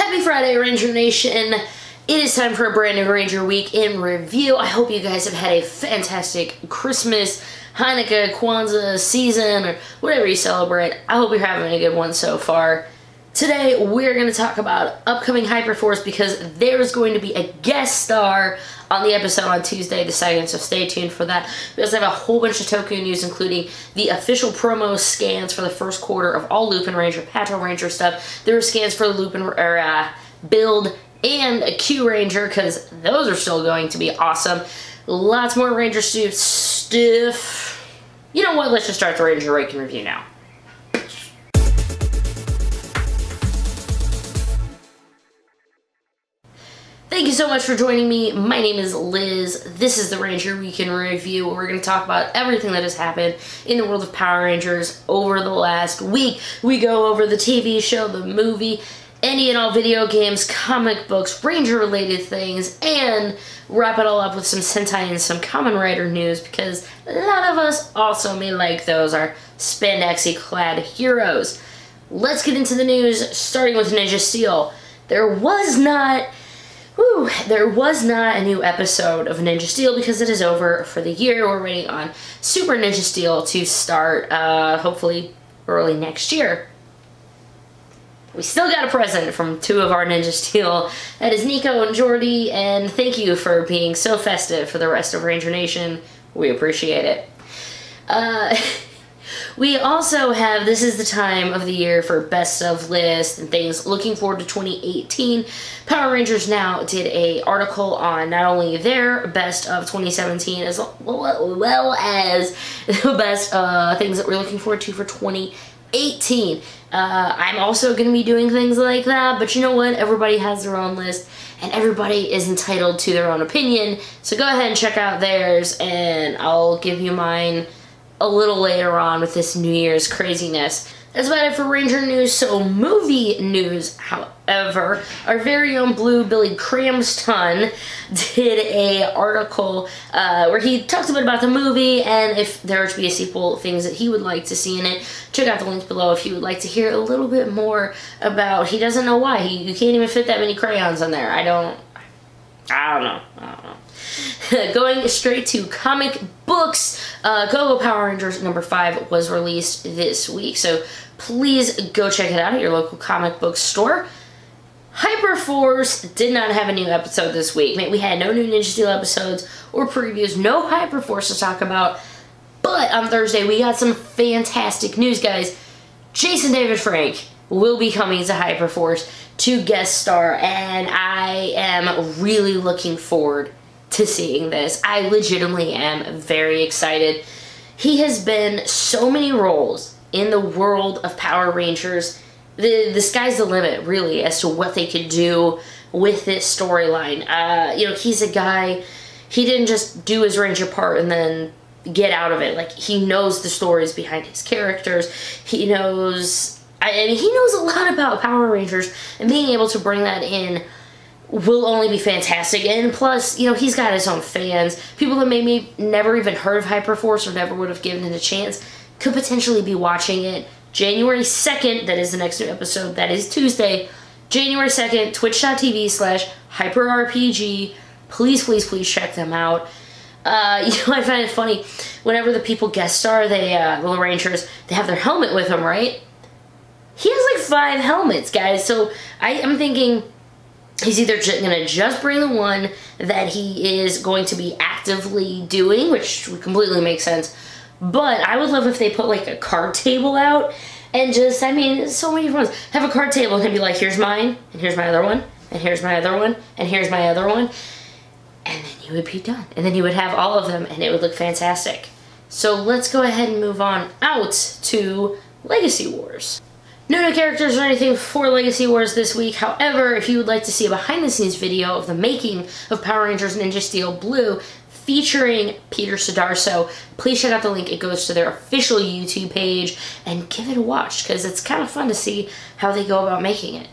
Happy Friday, Ranger Nation. It is time for a brand new Ranger Week in review. I hope you guys have had a fantastic Christmas, Hanukkah, Kwanzaa season, or whatever you celebrate. I hope you're having a good one so far. Today, we're going to talk about upcoming HYPERFORCE because there's going to be a guest star on the episode on Tuesday the 2nd, so stay tuned for that. We also have a whole bunch of TOKU news, including the official promo scans for the first quarter of all Lupin Ranger, PATO Ranger stuff. There are scans for Lupin build and a KYURANGER, because those are still going to be awesome. Lots more Ranger stuff. You know what? Let's just start the Ranger Week in review now. Thank you so much for joining me. My name is Liz. This is the Ranger Week in Review, where we're going to talk about everything that has happened in the world of Power Rangers over the last week. We go over the TV show, the movie, any and all video games, comic books, Ranger-related things, and wrap it all up with some Sentai and some Kamen Rider news, because a lot of us also may like those, our spandexy-clad heroes. Let's get into the news, starting with Ninja Steel. There was not a new episode of Ninja Steel because it is over for the year. We're waiting on Super Ninja Steel to start, hopefully early next year. We still got a present from two of our Ninja Steel. That is Nico and Jordy, and thank you for being so festive for the rest of Ranger Nation. We appreciate it. We also have, this is the time of the year for best of list and things. Looking forward to 2018. Power Rangers Now did a article on not only their best of 2017 as well as the best things that we're looking forward to for 2018. I'm also going to be doing things like that, but you know what? Everybody has their own list, and everybody is entitled to their own opinion. So go ahead and check out theirs, and I'll give you mine a little later on with this New Year's craziness. That's about it for Ranger news. So movie news, however, our very own Blue Billy Cramston did a article where he talks a bit about the movie and if there were to be a sequel, things that he would like to see in it. Check out the links below if you would like to hear a little bit more about, he doesn't know why. You can't even fit that many crayons on there. I don't know. Going straight to comic books, Go-Go Power Rangers #5 was released this week, so please go check it out at your local comic book store. HYPERFORCE did not have a new episode this week. We had no new Ninja Steel episodes or previews, no HYPERFORCE to talk about, but on Thursday we got some fantastic news, guys. Jason David Frank will be coming to HYPERFORCE to guest star, and I am really looking forward to seeing this. I legitimately am very excited. He has been so many roles in the world of Power Rangers. The sky's the limit, really, as to what they could do with this storyline. You know, he's a guy, he didn't just do his Ranger part and then get out of it. Like, he knows the stories behind his characters. He knows, I mean, he knows a lot about Power Rangers, and being able to bring that in will only be fantastic. And plus, you know, he's got his own fans. People that maybe never even heard of HYPERFORCE or never would have given it a chance could potentially be watching it. January 2nd, that is the next new episode. That is Tuesday, January 2nd, twitch.tv/HyperRPG. Please, please, please check them out. You know, I find it funny, whenever the people guest star, the Rangers, they have their helmet with them, right? He has like 5 helmets, guys, so I'm thinking he's either going to just bring the one that he is going to be actively doing, which would completely make sense, but I would love if they put like a card table out and just, I mean, so many different ones. Have a card table and he'd be like, here's mine, and here's my other one, and here's my other one, and here's my other one, and then you would be done. And then you would have all of them, and it would look fantastic. So let's go ahead and move on out to Legacy Wars. No new characters or anything for Legacy Wars this week. However, if you would like to see a behind-the-scenes video of the making of Power Rangers Ninja Steel Blue featuring Peter Sudarso, please check out the link. It goes to their official YouTube page, and give it a watch, because it's kind of fun to see how they go about making it.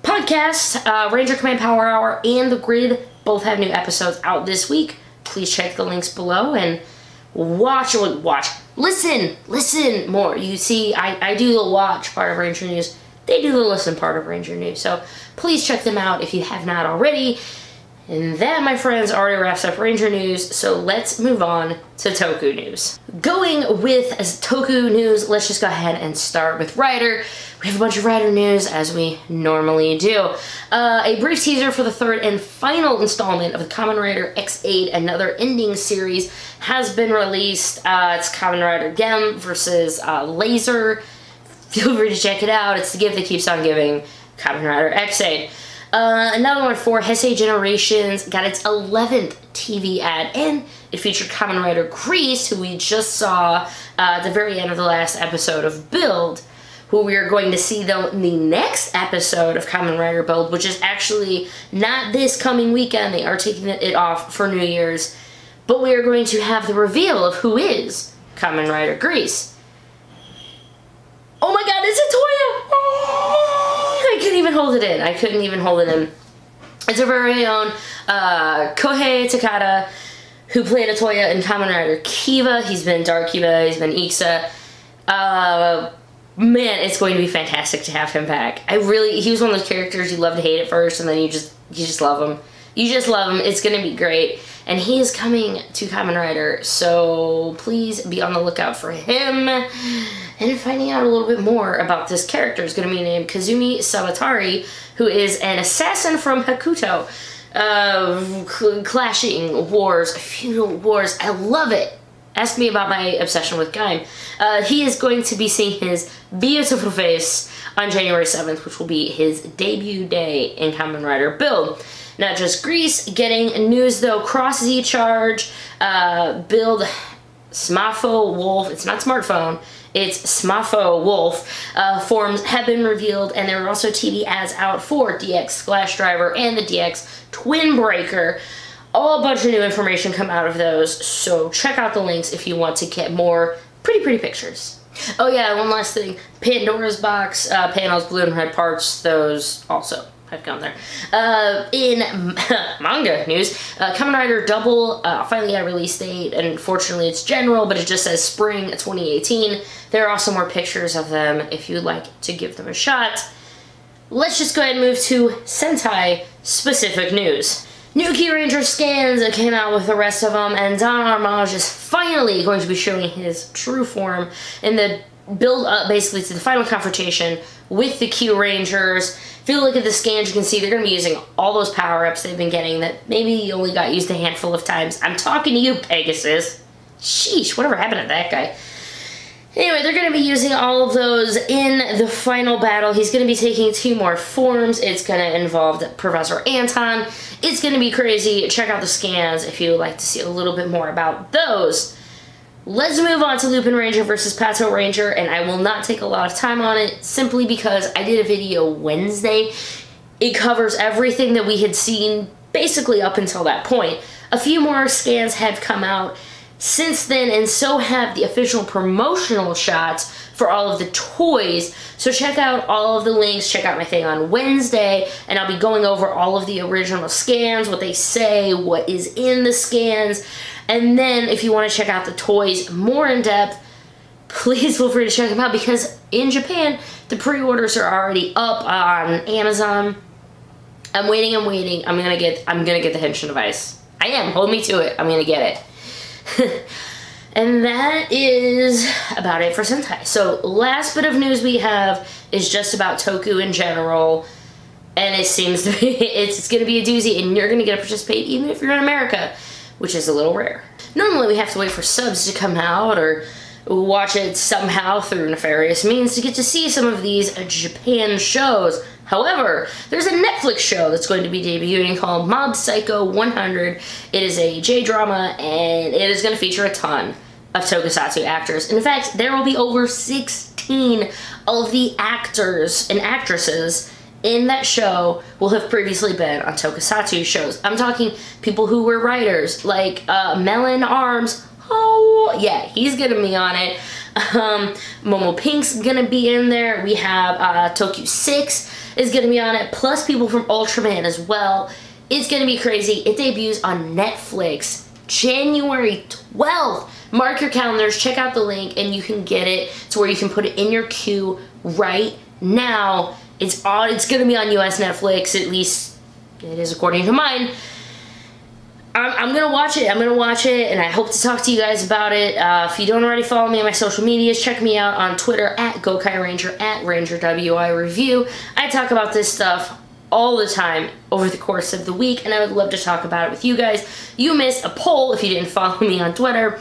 Podcast, Ranger Command Power Hour and The Grid both have new episodes out this week. Please check the links below and listen more. You see, I do the watch part of Ranger News. they do the listen part of Ranger News. So please check them out if you have not already. And that, my friends, already wraps up Ranger News, so let's move on to Toku News. Going with Toku News, let's just go ahead and start with Rider. We have a bunch of Rider news, as we normally do. A brief teaser for the third and final installment of the Kamen Rider Ex-Aid, another ending series, has been released. It's Kamen Rider Genm versus Lazer. Feel free to check it out. It's the gift that keeps on giving, Kamen Rider Ex-Aid. Another one for Heisei Generations got its 11th TV ad, and it featured Kamen Rider Grease, who we just saw at the very end of the last episode of Build, who we are going to see though in the next episode of Kamen Rider Build, which is actually not this coming weekend. They are taking it off for New Year's, but we are going to have the reveal of who is Kamen Rider Grease. Oh my god, it's a Toya! I couldn't even hold it in. I couldn't even hold it in. It's our very own Kohei Takada, who played a Toya in Kamen Rider Kiva. He's been Dark Kiva, he's been Ixa. Man, it's going to be fantastic to have him back. He was one of those characters you love to hate at first, and then you just love him. You just love him. It's going to be great. And he is coming to Kamen Rider, so please be on the lookout for him. And finding out a little bit more about this character is going to be named Kazumi Sabatari, who is an assassin from Hakuto. Clashing wars, feudal wars. I love it. Ask me about my obsession with Gaim. He is going to be seeing his beautiful face on January 7th, which will be his debut day in Kamen Rider Build. Not just Grease, getting news though, Cross Z Charge, Build, Smafo Wolf, it's not smartphone, it's Smafo Wolf, forms have been revealed, and there are also TV ads out for DX Splash Driver and the DX Twin Breaker. A bunch of new information come out of those, so check out the links if you want to get more pretty pictures. Oh yeah, one last thing, Pandora's Box, panels, blue and red parts, those also have gone there. In manga news, Kamen Rider Double finally got a release date, and unfortunately it's general, but it just says spring 2018. There are also more pictures of them if you'd like to give them a shot. Let's just go ahead and move to Sentai specific news. New KYURANGER scans came out with the rest of them, and Don Armage is finally going to be showing his true form in the build-up, basically, to the final confrontation with the KYURANGERs. If you look at the scans, you can see they're going to be using all those power-ups they've been getting that maybe only got used a handful of times. I'm talking to you, Pegasus. Sheesh, whatever happened to that guy? Anyway, they're going to be using all of those in the final battle. He's going to be taking 2 more forms. It's going to involve Professor Anton. It's going to be crazy. Check out the scans if you would like to see a little bit more about those. Let's move on to Lupin Ranger versus Pato Ranger, and I will not take a lot of time on it simply because I did a video Wednesday. It covers everything that we had seen basically up until that point. A few more scans have come out since then, and so have the official promotional shots for all of the toys. So check out all of the links, check out my thing on Wednesday, and I'll be going over all of the original scans, what they say, what is in the scans. And then if you want to check out the toys more in depth, please feel free to check them out, because in Japan, the pre-orders are already up on Amazon. I'm waiting. I'm gonna get the Henshin device. I am. Hold me to it. I'm gonna get it. And that is about it for Sentai. So last bit of news we have is just about Toku in general, and it seems to be it's gonna be a doozy, and you're gonna get to participate even if you're in America, which is a little rare. Normally we have to wait for subs to come out or watch it somehow through nefarious means to get to see some of these Japan shows. However, there's a Netflix show that's going to be debuting called Mob Psycho 100. It is a J-drama, and it is going to feature a ton of tokusatsu actors. In fact, there will be over 16 of the actors and actresses in that show will have previously been on tokusatsu shows. I'm talking people who were writers, like Melon Arms. Oh, yeah, he's gonna be on it. Momo Pink's gonna be in there. We have TOKU 6 is gonna be on it, plus people from Ultraman as well. It's gonna be crazy. It debuts on Netflix January 12th. Mark your calendars, check out the link, and you can get it to where you can put it in your queue right now. It's gonna be on US Netflix, at least it is according to mine. I'm gonna watch it. And I hope to talk to you guys about it. If you don't already follow me on my social medias, check me out on Twitter at GoKaiRanger, at RangerWI I talk about this stuff all the time over the course of the week, and I would love to talk about it with you guys. You missed a poll if you didn't follow me on Twitter.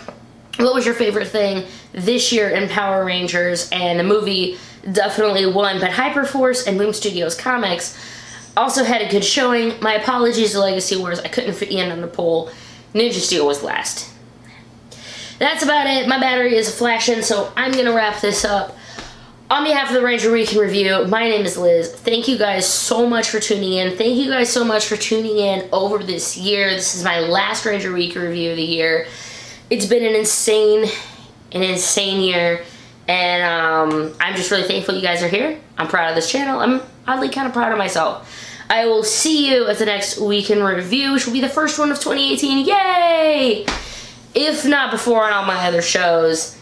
What was your favorite thing this year in Power Rangers? And the movie definitely won, but Hyperforce and Boom Studios Comics also had a good showing. My apologies to Legacy Wars, I couldn't fit you in on the poll. Ninja Steel was last. That's about it. My battery is flashing, so I'm gonna wrap this up. On behalf of the Ranger Week in Review, my name is Liz. Thank you guys so much for tuning in. Thank you guys so much for tuning in over this year. This is my last Ranger Week review of the year. It's been an insane year, and I'm just really thankful you guys are here. I'm proud of this channel. I'm oddly kind of proud of myself. I will see you at the next Week in Review, which will be the first one of 2018. Yay! If not before on all my other shows.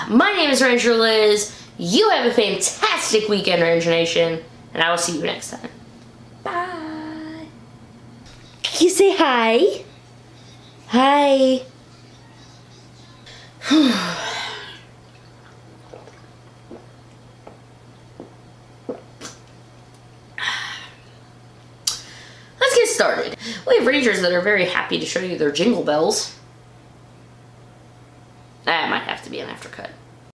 My name is Ranger Liz. You have a fantastic weekend, Ranger Nation, and I will see you next time. Bye. Can you say hi? Hi. Let's get started. We have Rangers that are very happy to show you their jingle bells.